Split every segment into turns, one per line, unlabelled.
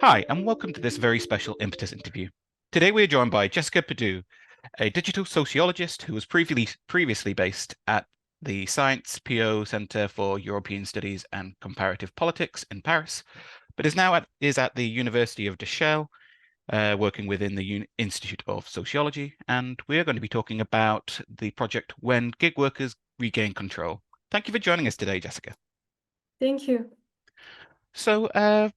Hi, and welcome to this very special Impetus interview. Today we are joined by Jessica Perdue, a digital sociologist who was previously based at the Science PO Center for European Studies and Comparative Politics in Paris, but is at the University of Dachau, working within the Institute of Sociology, and we are going to be talking about the project When Gig Workers Regain Control. Thank you for joining us today, Jessica.
Thank you.
So,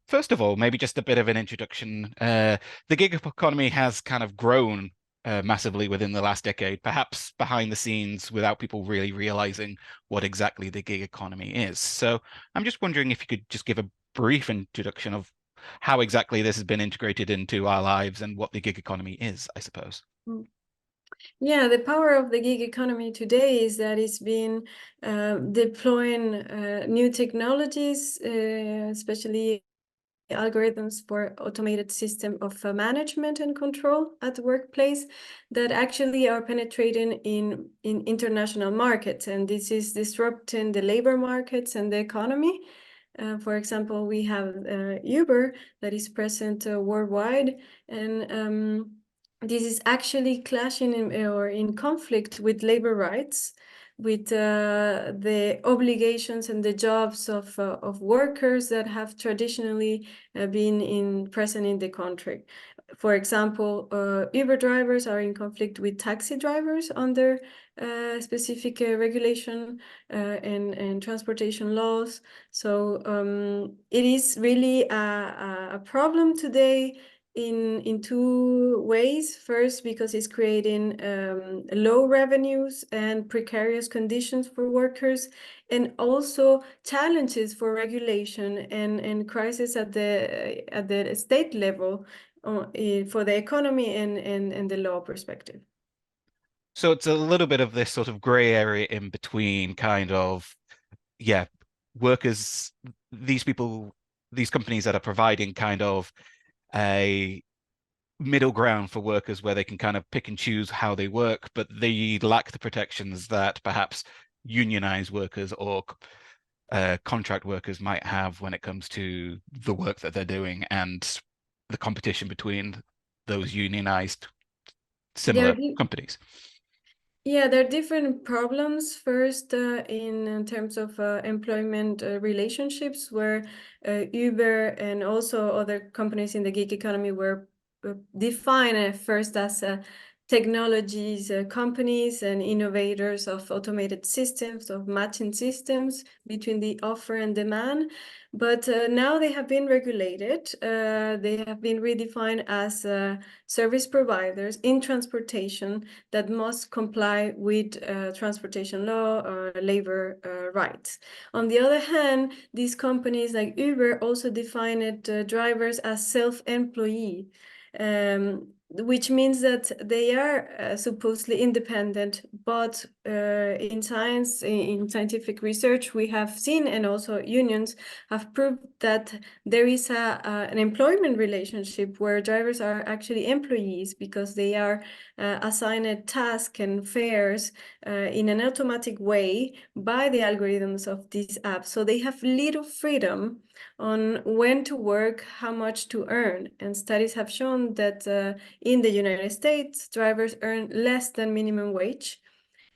first of all, maybe just a bit of an introduction. The gig economy has kind of grown massively within the last decade, perhaps behind the scenes without people really realizing what exactly the gig economy is. So, I'm just wondering if you could just give a brief introduction of how exactly this has been integrated into our lives and what the gig economy is, I suppose.
Mm. Yeah, the power of the gig economy today is that it's been deploying new technologies, especially algorithms for automated system of management and control at the workplace that actually are penetrating in international markets. And this is disrupting the labor markets and the economy. For example, we have Uber that is present worldwide, and this is actually clashing or in conflict with labor rights, with the obligations and the jobs of workers that have traditionally been present in the country. For example, Uber drivers are in conflict with taxi drivers under specific regulation and transportation laws. So it is really a problem today in two ways. First, because it's creating low revenues and precarious conditions for workers, and also challenges for regulation and crisis at the state level for the economy and the law perspective.
So it's a little bit of this sort of gray area in between kind of, yeah, workers, these people, these companies that are providing kind of a middle ground for workers where they can kind of pick and choose how they work, but they lack the protections that perhaps unionized workers or contract workers might have when it comes to the work that they're doing and the competition between those unionized
There
similar
are
companies.
Yeah, there are different problems. First, in terms of employment relationships, where Uber and also other companies in the gig economy were defined at first as technologies companies and innovators of automated systems, of matching systems between the offer and demand. But now they have been regulated. They have been redefined as service providers in transportation that must comply with transportation law or labor rights. On the other hand, these companies like Uber also defined drivers as self-employed, which means that they are supposedly independent, but in science, in scientific research, we have seen, and also unions have proved that there is an employment relationship where drivers are actually employees because they are assigned tasks and fares in an automatic way by the algorithms of these apps. So they have little freedom on when to work, how much to earn. And studies have shown that in the United States, drivers earn less than minimum wage.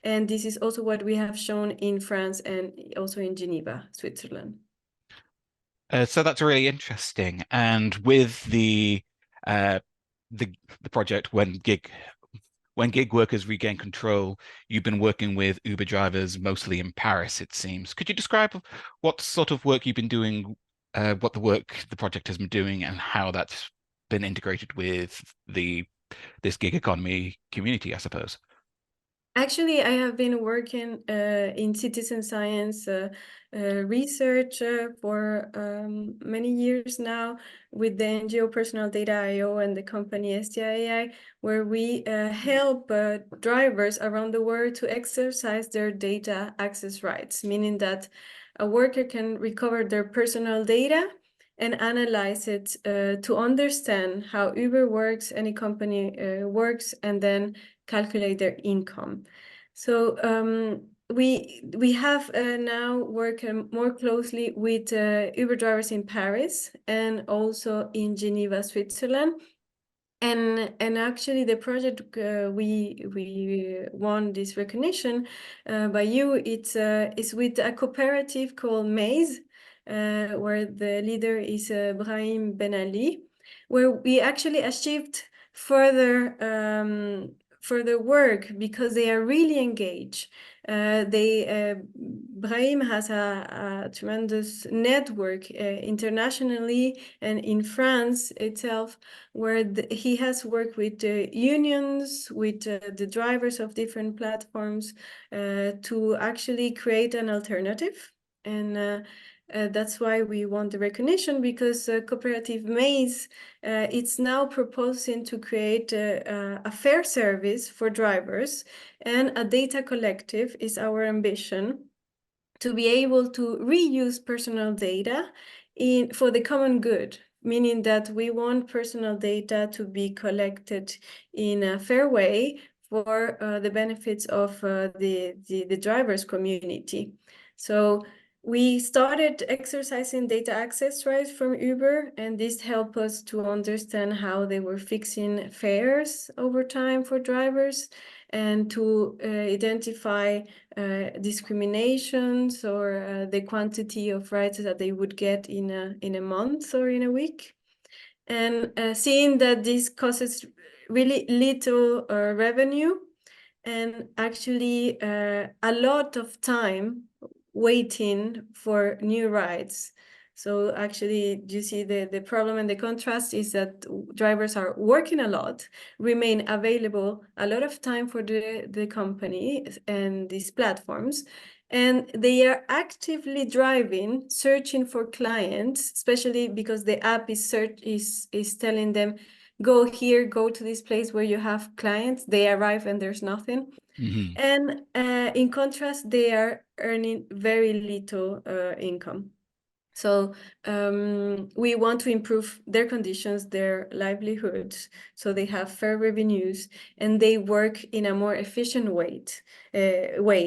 And this is also what we have shown in France and also in Geneva, Switzerland.
So that's really interesting. And with uh, the project when gig workers regain control, you've been working with Uber drivers mostly in Paris, it seems. Could you describe what sort of work you've been doing, what the work the project has been doing, and how that's been integrated with this gig economy community, I suppose?
Actually, I have been working in citizen science research for many years now with the NGO Personal Data IO and the company STIAI, where we help drivers around the world to exercise their data access rights, meaning that a worker can recover their personal data and analyze it to understand how Uber works, any company works, and then calculate their income. So we have now worked more closely with Uber drivers in Paris and also in Geneva, Switzerland. And actually, the project we won this recognition by you. It's is with a cooperative called Maze, where the leader is Brahim Ben Ali, where we actually achieved further work because they are really engaged. Brahim has a tremendous network internationally and in France itself, where he has worked with the unions, with the drivers of different platforms to actually create an alternative. And that's why we want the recognition, because Cooperative Maze, it's now proposing to create a fair service for drivers, and a data collective is our ambition, to be able to reuse personal data for the common good, meaning that we want personal data to be collected in a fair way for the benefits of the drivers community. So we started exercising data access rights from Uber, and this helped us to understand how they were fixing fares over time for drivers, and to identify discriminations or the quantity of rights that they would get in a month or in a week. And seeing that this causes really little revenue, and actually a lot of time waiting for new rides. So actually, you see the problem and the contrast is that drivers are working a lot, remain available a lot of time for the company and these platforms, and they are actively driving, searching for clients, especially because the app is telling them, go here, go to this place where you have clients. They arrive and there's nothing.
Mm-hmm.
And in contrast, they are earning very little income. So we want to improve their conditions, their livelihoods, so they have fair revenues and they work in a more efficient way,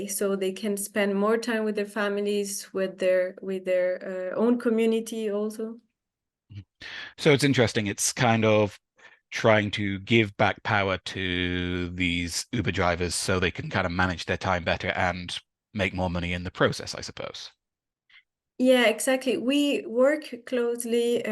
so they can spend more time with their families, with their own community also.
So it's interesting. It's kind of trying to give back power to these Uber drivers so they can kind of manage their time better and make more money in the process, I suppose.
Yeah, exactly. We work closely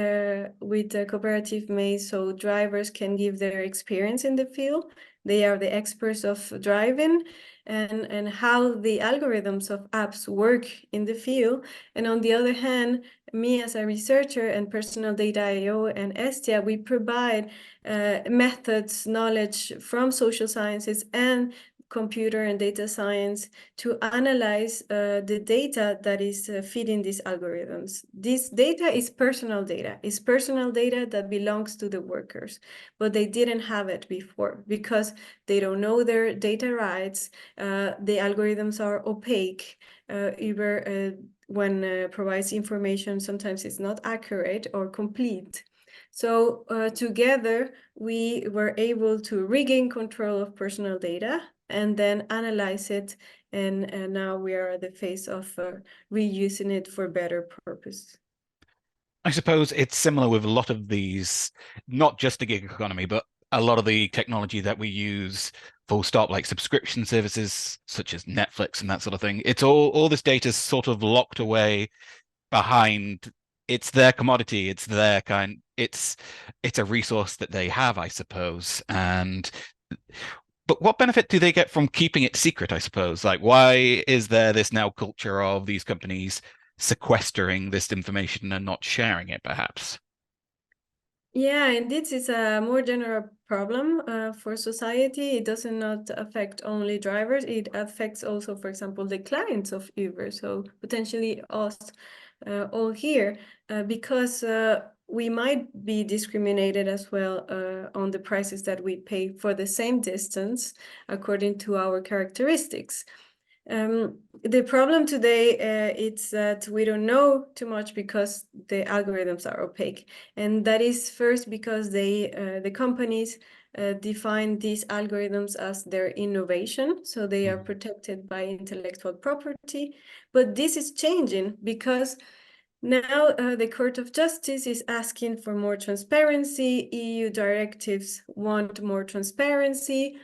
with the cooperative maze, so drivers can give their experience in the field. They are the experts of driving, and how the algorithms of apps work in the field. And on the other hand, me as a researcher and Personal Data IO and Estia, we provide methods, knowledge from social sciences and computer and data science to analyze the data that is feeding these algorithms. This data is personal data. It's personal data that belongs to the workers, but they didn't have it before because they don't know their data rights. The algorithms are opaque. Uber, when provides information, sometimes it's not accurate or complete. So together, we were able to regain control of personal data and then analyze it. And now we are at the phase of reusing it for better purpose.
I suppose it's similar with a lot of these, not just the gig economy, but a lot of the technology that we use full stop, like subscription services such as Netflix and that sort of thing. It's all this data is sort of locked away behind. It's their commodity. It's their kind. It's a resource that they have, I suppose. And but what benefit do they get from keeping it secret, I suppose? Like, why is there this now culture of these companies sequestering this information and not sharing it, perhaps?
Yeah, and this is a more general problem for society. It does not affect only drivers. It affects also, for example, the clients of Uber. So potentially us all here, because we might be discriminated as well on the prices that we pay for the same distance according to our characteristics. The problem today it's that we don't know too much because the algorithms are opaque, and that is first because the companies define these algorithms as their innovation, so they are
Mhm.
protected by intellectual property. But this is changing because now the Court of Justice is asking for more transparency. EU directives want more transparency.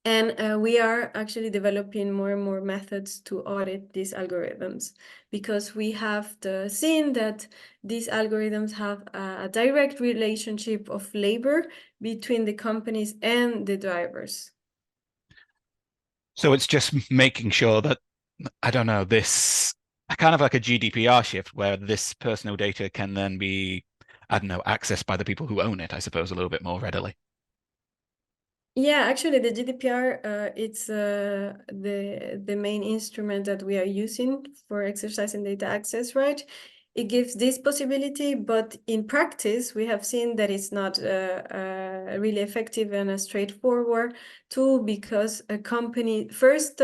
And we are actually developing more and more methods to audit these algorithms, because we have seen that these algorithms have a direct relationship of labor between the companies and the drivers.
So it's just making sure that, I don't know, this kind of like a GDPR shift where this personal data can then be, I don't know, accessed by the people who own it, I suppose, a little bit more readily.
Yeah, actually, the GDPR, it's the main instrument that we are using for exercising data access, right? It gives this possibility, but in practice, we have seen that it's not really effective and a straightforward tool, because a company first,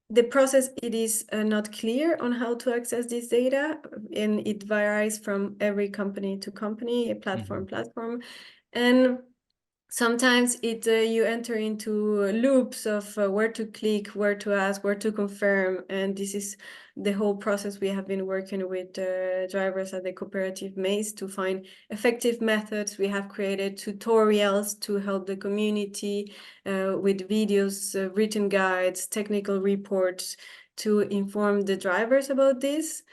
the process, it is not clear on how to access this data, and it varies from every company to company,
Mhm.
platform, and sometimes you enter into loops of where to click, where to ask, where to confirm, and this is the whole process. We have been working with drivers at the cooperative Maze to find effective methods. We have created tutorials to help the community with videos, written guides, technical reports to inform the drivers about this.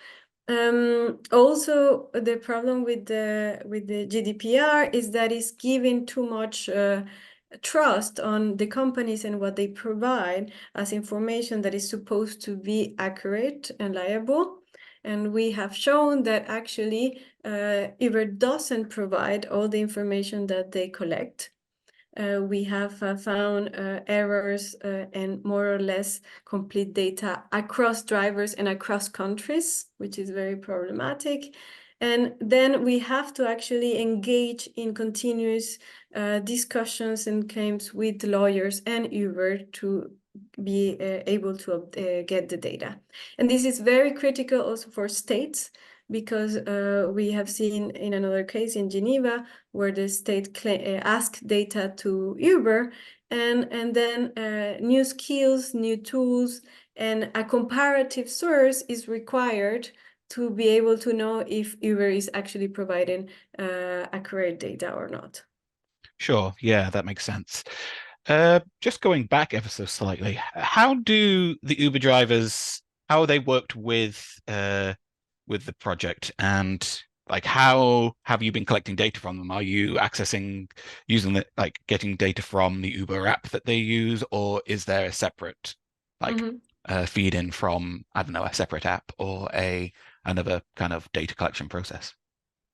Also, the problem with the GDPR is that it's giving too much trust on the companies and what they provide as information that is supposed to be accurate and reliable. And we have shown that actually Uber doesn't provide all the information that they collect. We have found errors and more or less complete data across drivers and across countries, which is very problematic. And then we have to actually engage in continuous discussions and claims with lawyers and Uber to be able to get the data. And this is very critical also for states, because we have seen in another case in Geneva where the state asked data to Uber, and then new skills, new tools, and a comparative source is required to be able to know if Uber is actually providing accurate data or not.
Sure, yeah, that makes sense. Just going back ever so slightly, how do the Uber drivers, how are they worked with the project, and like how have you been collecting data from them? Are you accessing using the like getting data from the Uber app that they use, or is there a separate like
Mhm.
feed in from, I don't know, a separate app or a another kind of data collection process?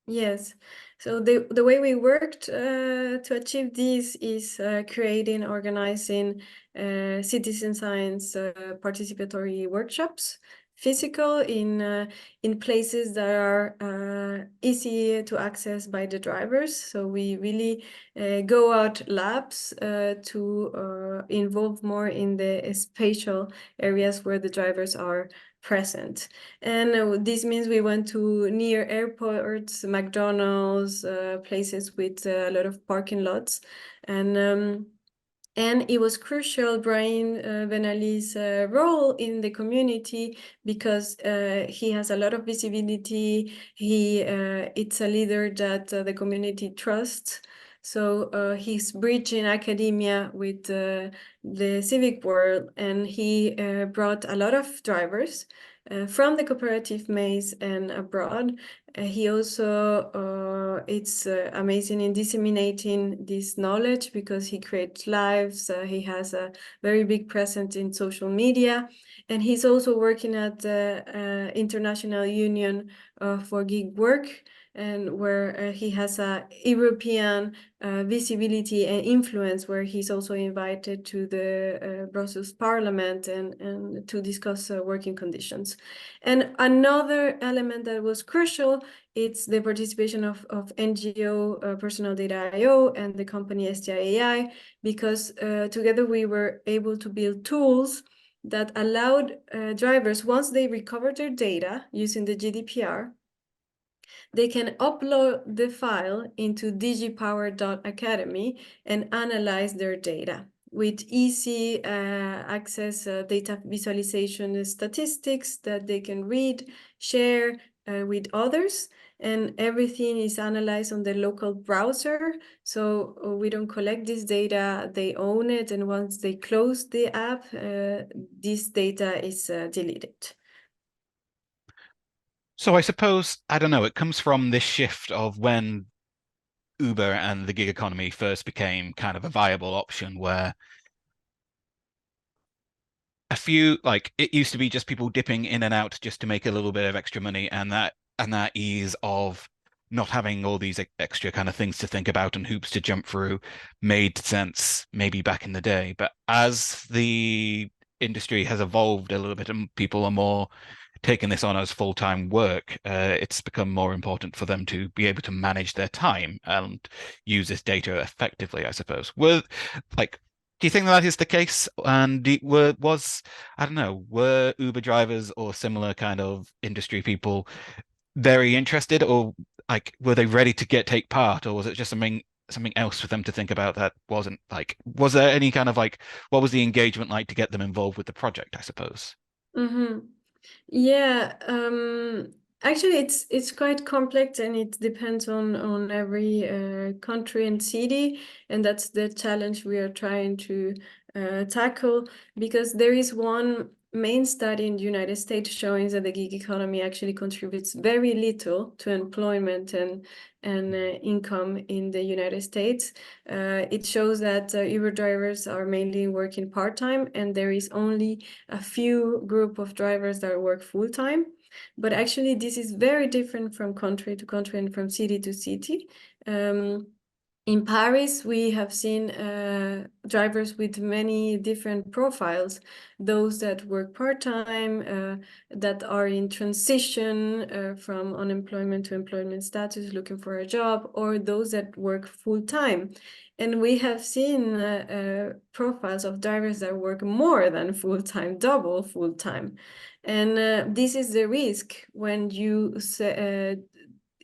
Yes. So the way we worked to achieve this is creating, organizing citizen science participatory workshops, physical in places that are easy to access by the drivers. So we really go out labs to involve more in the spatial areas where the drivers are present. And this means we went to near airports, McDonald's, places with a lot of parking lots. And it was crucial, Brian Benali's role in the community, because he has a lot of visibility. It's a leader that the community trusts. So he's bridging academia with the civic world, and he brought a lot of drivers from the cooperative maze and abroad. He also, it's amazing in disseminating this knowledge, because he creates lives. He has a very big presence in social media. And he's also working at the International Union for Gig Work, and where he has a European visibility and influence, where he's also invited to the Brussels Parliament and to discuss working conditions. And another element that was crucial, it's the participation of NGO Personal Data IO and the company STI, because together we were able to build tools that allowed drivers, once they recovered their data using the GDPR, They can upload the file into digipower.academy and analyze their data with easy access data visualization statistics that they can read, share with others, and everything is analyzed on the local browser. So we don't collect this data, they own it, and once they close the app, this data is deleted.
So I suppose, I don't know, it comes from this shift of when Uber and the gig economy first became kind of a viable option, where a few, like, it used to be just people dipping in and out just to make a little bit of extra money, and that ease of not having all these extra kind of things to think about and hoops to jump through made sense maybe back in the day. But as the industry has evolved a little bit and people are more taking this on as full-time work, it's become more important for them to be able to manage their time and use this data effectively, I suppose. Like, do you think that is the case? And I don't know, were Uber drivers or similar kind of industry people very interested, or like were they ready to take part, or was it just something else for them to think about that wasn't like, was there any kind of like, what was the engagement like to get them involved with the project, I suppose?
Mm-hmm. Yeah, actually, it's quite complex, and it depends on every country and city, and that's the challenge we are trying to tackle, because there is one main study in the United States showing that the gig economy actually contributes very little to employment and income in the United States. It shows that Uber drivers are mainly working part-time, and there is only a few group of drivers that work full-time. But actually, this is very different from country to country and from city to city. In Paris, we have seen drivers with many different profiles, those that work part-time, that are in transition from unemployment to employment status, looking for a job, or those that work full-time. And we have seen profiles of drivers that work more than full-time, double full-time. And this is the risk when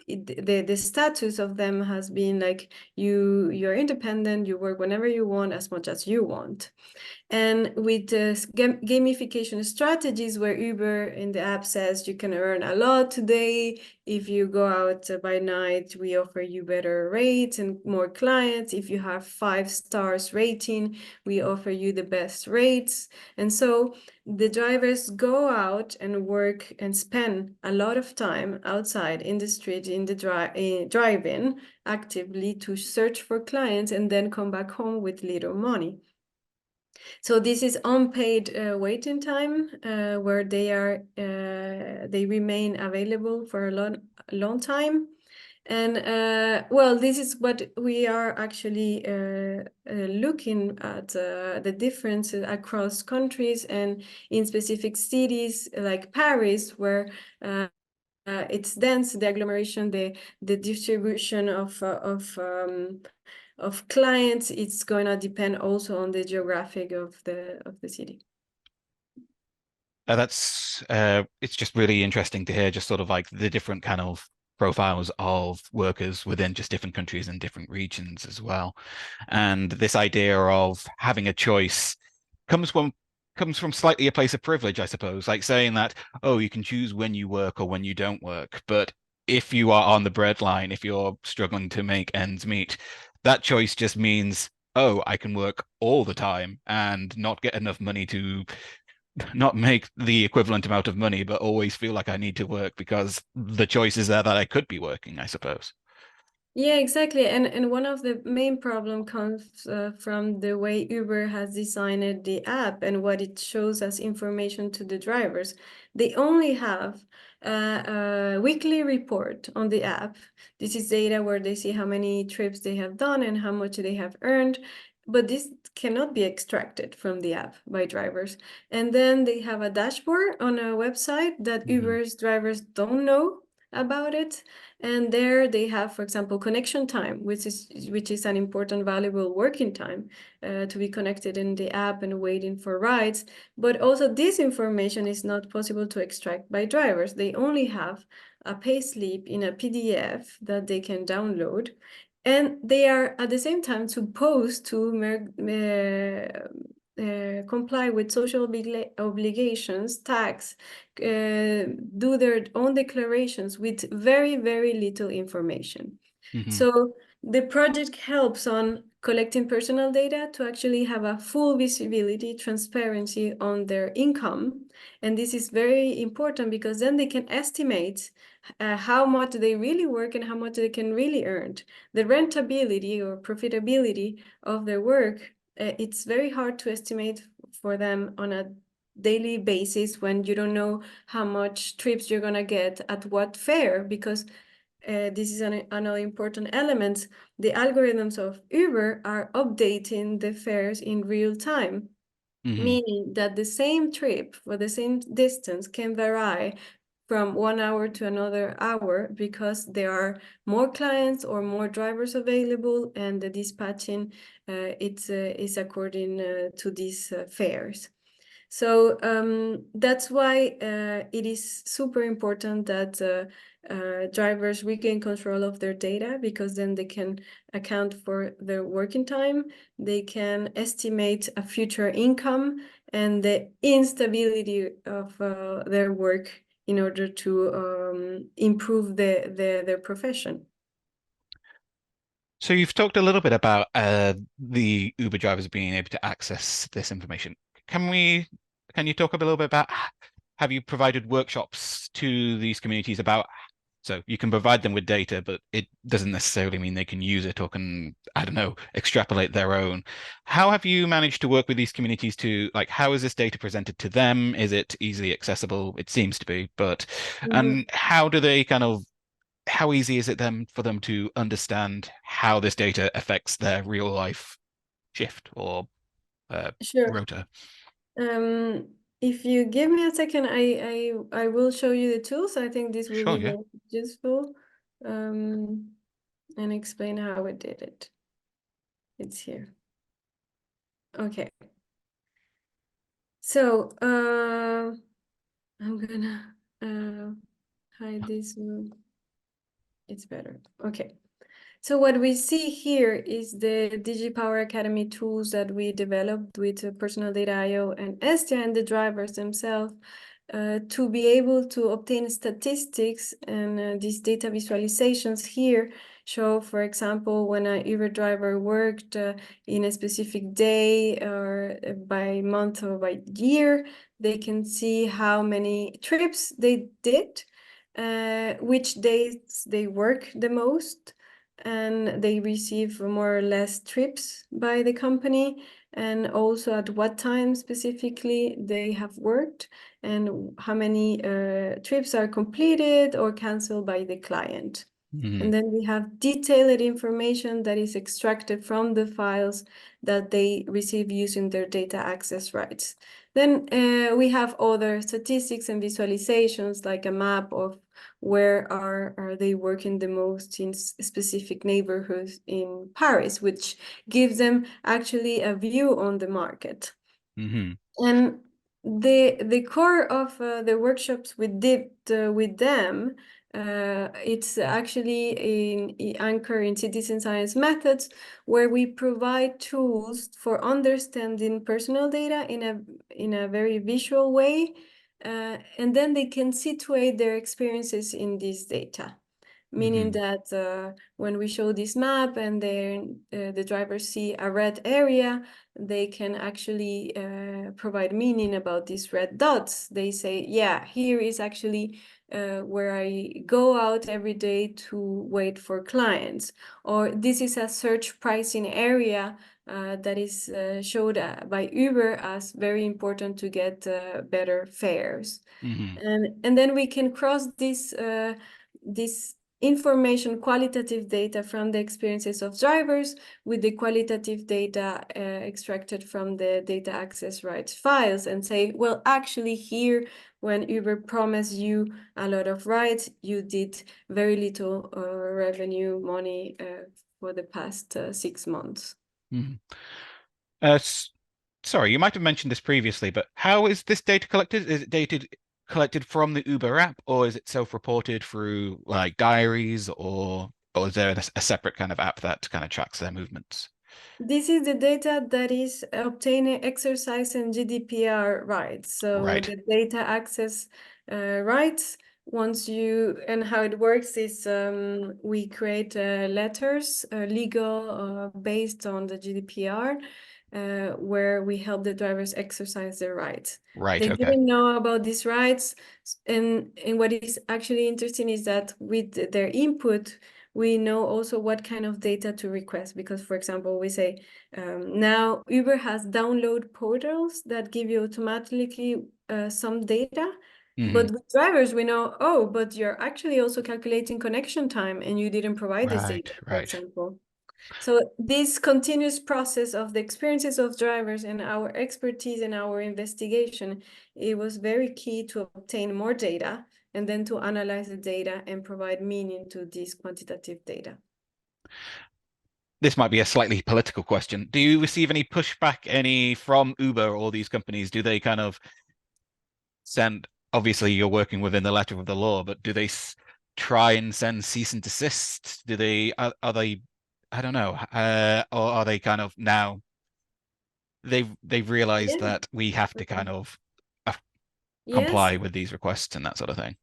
the status of them has been like you're independent, you work whenever you want, as much as you want. And with gamification strategies, where Uber in the app says you can earn a lot today. If you go out by night, we offer you better rates and more clients. If you have 5 stars rating, we offer you the best rates. And so the drivers go out and work and spend a lot of time outside in the street, in the drive-in, actively to search for clients, and then come back home with little money. So this is unpaid waiting time, where they remain available for a long time. And well, this is what we are actually looking at, the differences across countries and in specific cities like Paris, where it's dense, the agglomeration, the distribution of clients, it's going to depend also on the geographic of the city.
It's just really interesting to hear just sort of like the different kind of profiles of workers within just different countries and different regions as well. And this idea of having a choice comes from comes from slightly a place of privilege, I suppose, like saying that, oh, you can choose when you work or when you don't work. But if you are on the breadline, if you're struggling to make ends meet, that choice just means, oh, I can work all the time and not get enough money to not make the equivalent amount of money, but always feel like I need to work because the choice is there that I could be working, I suppose.
Yeah, exactly. And one of the main problem comes from the way Uber has designed the app and what it shows as information to the drivers. They only have a weekly report on the app. This is data where they see how many trips they have done and how much they have earned. But this cannot be extracted from the app by drivers. And then they have a dashboard on a website that
Mhm.
Uber's drivers don't know about it. And there they have, for example, connection time, which is an important, valuable working time to be connected in the app and waiting for rides. But also this information is not possible to extract by drivers. They only have a payslip in a PDF that they can download. And they are at the same time supposed to comply with social obligations, tax, do their own declarations with very, very little information.
Hmm.
So the project helps on collecting personal data to actually have a full visibility, transparency on their income. And this is very important because then they can estimate how much they really work and how much they can really earn. The rentability or profitability of their work, it's very hard to estimate for them on a daily basis when you don't know how much trips you're going to get at what fare, because this is another important element. The algorithms of Uber are updating the fares in real time,
Hmm.
meaning that the same trip for the same distance can vary from 1 hour to another hour because there are more clients or more drivers available, and the dispatching is according to these fares. So that's why it is super important that drivers regain control of their data, because then they can account for their working time, they can estimate a future income and the instability of their work in order to improve their profession.
So you've talked a little bit about the Uber drivers being able to access this information. Can we, can you talk a little bit about, have you provided workshops to these communities about, so you can provide them with data, but it doesn't necessarily mean they can use it or can, I don't know, extrapolate their own. How have you managed to work with these communities to, like, how is this data presented to them? Is it easily accessible? It seems to be, but, and how do they kind of, how easy is it then for them to understand how this data affects their real life shift or
Sure.
rota?
Um, if you give me a second, I will show you the tools. I think this will
Sure,
be
yeah.
very useful, um, and explain how we did it. It's here. Okay. So I'm gonna hide this one. It's better. Okay. So what we see here is the DigiPower Academy tools that we developed with Personal Data IO and Estia and the drivers themselves to be able to obtain statistics, and these data visualizations here show, for example, when a Uber driver worked in a specific day or by month or by year, they can see how many trips they did, which days they work the most, and they receive more or less trips by the company, and also at what time specifically they have worked, and how many trips are completed or canceled by the client.
Hmm.
And then we have detailed information that is extracted from the files that they receive using their data access rights. Then we have other statistics and visualizations, like a map of where are they working the most in specific neighborhoods in Paris, which gives them actually a view on the market.
Hmm.
And the core of the workshops we did with them, it's actually in anchor in citizen science methods, where we provide tools for understanding personal data in a very visual way, and then they can situate their experiences in this data. Meaning
Hmm.
that when we show this map and then the drivers see a red area, they can actually provide meaning about these red dots. They say, yeah, here is actually where I go out every day to wait for clients. Or this is a search pricing area that is showed by Uber as very important to get better fares.
Hmm.
And then we can cross this information, qualitative data from the experiences of drivers with the qualitative data extracted from the data access rights files and say, well, actually here, when Uber promised you a lot of rights, you did very little revenue money for the past 6 months.
Mhm. Uh, Sorry, you might have mentioned this previously, but how is this data collected? Is it data collected from the Uber app, or is it self-reported through like diaries, or is there a separate kind of app that kind of tracks their movements?
This is the data that is obtaining exercise and GDPR rights. So
Right.
the data access rights, once you, and how it works is we create letters, legal based on the GDPR, where we help the drivers exercise their rights.
Right.
They
Okay.
didn't know about these rights. And what is actually interesting is that with their input, we know also what kind of data to request. Because, for example, we say now Uber has download portals that give you automatically some data.
Hmm.
But with drivers, we know, oh, but you're actually also calculating connection time and you didn't provide this data,
Right.
for
Right.
example. So this continuous process of the experiences of drivers and our expertise and our investigation, it was very key to obtain more data and then to analyze the data and provide meaning to this quantitative data.
This might be a slightly political question. Do you receive any pushback, any from Uber or these companies? Do they kind of send, obviously you're working within the letter of the law, but do they try and send cease and desist? Do they, are they, I don't know, or are they kind of now they've realized
Yeah.
that we have to kind
Mhm.
of
Yes.
comply with these requests and that sort of thing?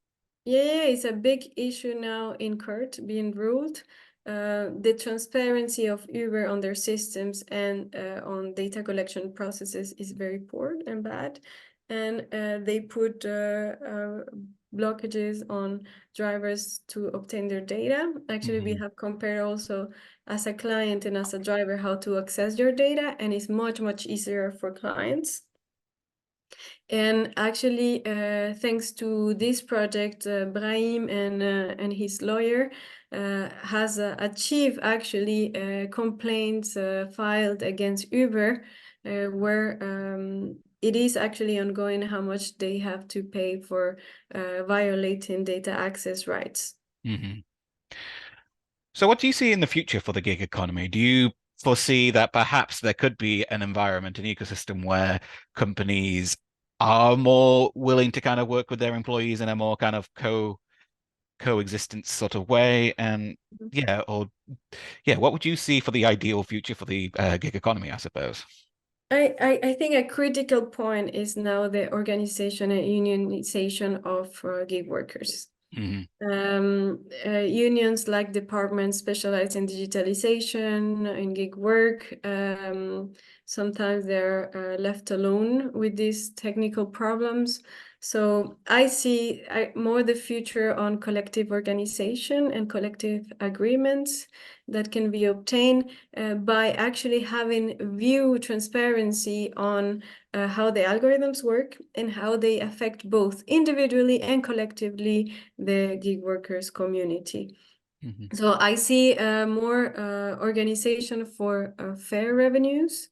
Yeah, it's a big issue now in court being ruled. The transparency of Uber on their systems and on data collection processes is very poor and bad. And they put blockages on drivers to obtain their data. Actually, we
Hmm.
have compared also as a client and as a driver how to access your data, and it's much, much easier for clients. And actually, thanks to this project, Brahim and his lawyer has achieved actually complaints filed against Uber, where it is actually ongoing how much they have to pay for violating data access rights.
Hmm. So what do you see in the future for the gig economy? Do you foresee that perhaps there could be an environment, an ecosystem where companies are more willing to kind of work with their employees in a more kind of coexistence sort of way? And yeah, or yeah, what would you see for the ideal future for the gig economy, I suppose?
I think a critical point is now the organization and unionization of gig workers.
Hmm.
Unions like departments specialized in digitalization, in gig work, sometimes they're left alone with these technical problems. So I see more the future on collective organization and collective agreements that can be obtained by actually having view transparency on how the algorithms work and how they affect both individually and collectively the gig workers community.
Hmm.
So I see more organization for fair revenues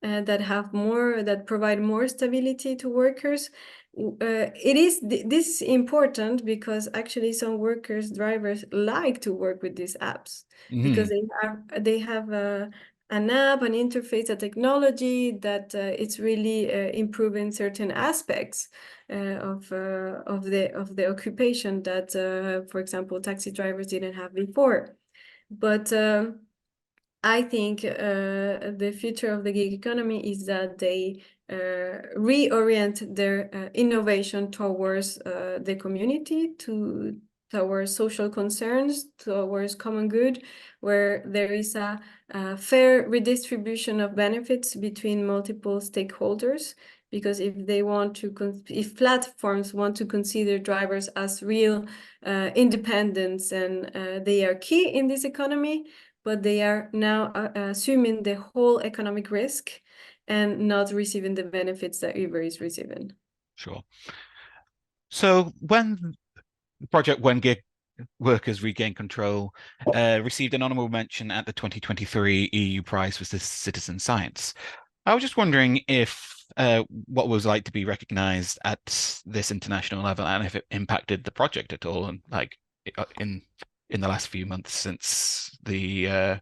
that provide more stability to workers. This is important because actually some workers, drivers like to work with these apps because
Hmm.
they have an app, an interface, a technology that it's really improving certain aspects of the occupation that, for example, taxi drivers didn't have before. But I think the future of the gig economy is that they reorient their innovation towards the community, towards social concerns, towards common good, where there is a fair redistribution of benefits between multiple stakeholders. Because if they want to, if platforms want to consider drivers as real independents and they are key in this economy, but they are now assuming the whole economic risk and not receiving the benefits that Uber is receiving.
Sure. So when Project When Gig Workers Regain Control received an honorable mention at the 2023 EU Prize for Citizen Science. I was just wondering if what it was like to be recognized at this international level and if it impacted the project at all, and like in the last few months since the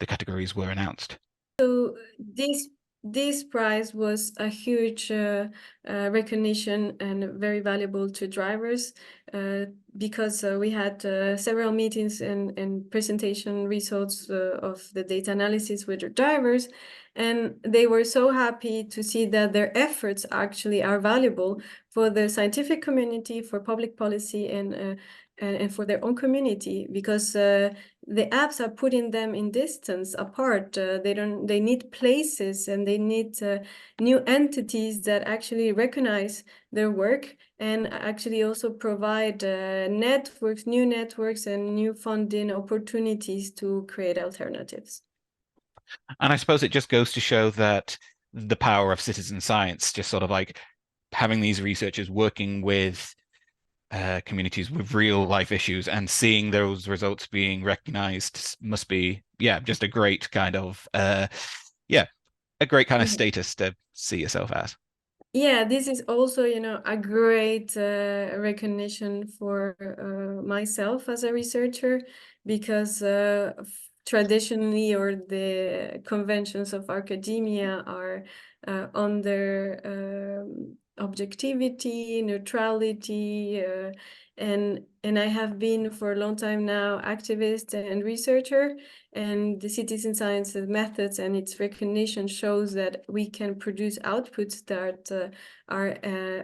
categories were announced.
So this prize was a huge recognition and very valuable to drivers because we had several meetings and presentation results of the data analysis with the drivers, and they were so happy to see that their efforts actually are valuable for the scientific community, for public policy, and for their own community, because the apps are putting them in distance apart. They need places, and they need new entities that actually recognize their work and actually also provide new networks and new funding opportunities to create alternatives.
And I suppose it just goes to show that the power of citizen science, just sort of like having these researchers working with communities with real life issues and seeing those results being recognized must be, yeah, just a great kind of, yeah, a great kind of status to see yourself as.
Yeah, this is also, a great recognition for myself as a researcher, because traditionally, or the conventions of academia are under objectivity, neutrality, and I have been for a long time now activist and researcher, and the citizen science methods and its recognition shows that we can produce outputs that are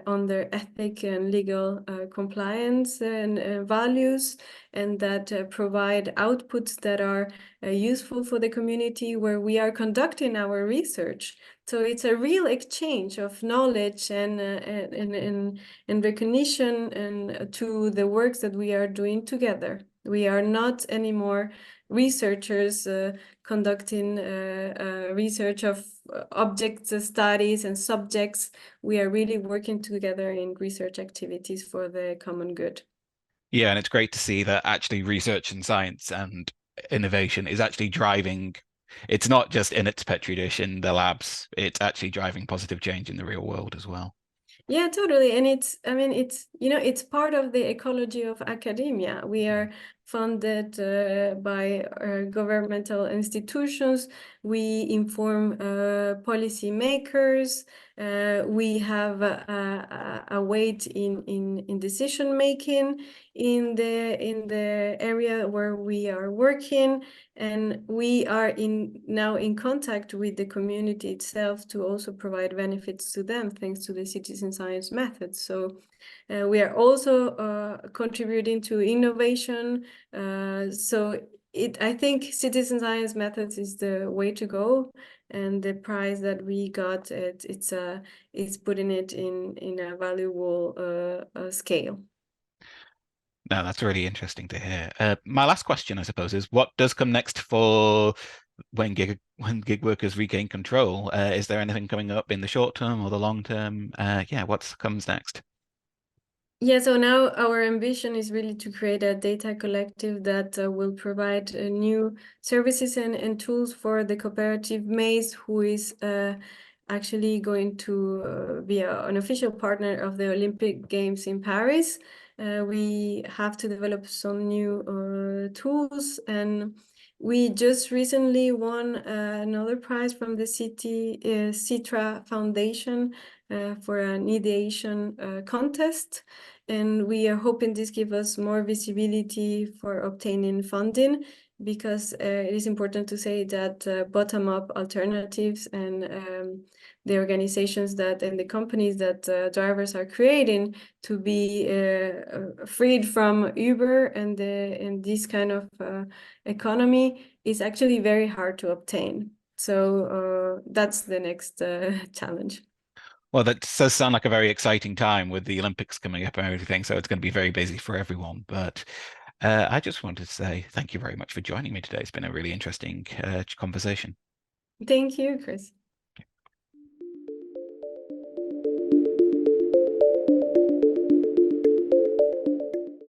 under ethic and legal compliance and values, and that provide outputs that are useful for the community where we are conducting our research. So it's a real exchange of knowledge and recognition and to the works that we are doing together. We are not anymore researchers conducting research of objects, studies, and subjects. We are really working together in research activities for the common good.
Yeah, and it's great to see that actually research and science and innovation is actually driving. It's not just in its petri dish in the labs, it's actually driving positive change in the real world as well.
Yeah, totally. And I mean, it's part of the ecology of academia. We are funded by governmental institutions. We inform policy makers. We have a weight in decision making in the area where we are working, and we are now in contact with the community itself to also provide benefits to them thanks to the citizen science methods. So we are also contributing to innovation. I think citizen science methods is the way to go, and the prize that we got, it's putting it in a valuable scale.
No, that's really interesting to hear. My last question, I suppose, is what does come next for when gig workers regain control? Is there anything coming up in the short term or the long term? Yeah, what comes next?
Yeah, so now our ambition is really to create a data collective that will provide new services and tools for the cooperative Maze, who is actually going to be an official partner of the Olympic Games in Paris. We have to develop some new tools, and we just recently won another prize from the City Citra Foundation for an ideation contest. And we are hoping this gives us more visibility for obtaining funding, because it is important to say that bottom-up alternatives and the organizations that and the companies that drivers are creating to be freed from Uber and this kind of economy is actually very hard to obtain. So that's the next challenge.
Well, that does sound like a very exciting time with the Olympics coming up and everything, so it's going to be very busy for everyone. But I just wanted to say thank you very much for joining me today. It's been a really interesting conversation.
Thank you, Chris.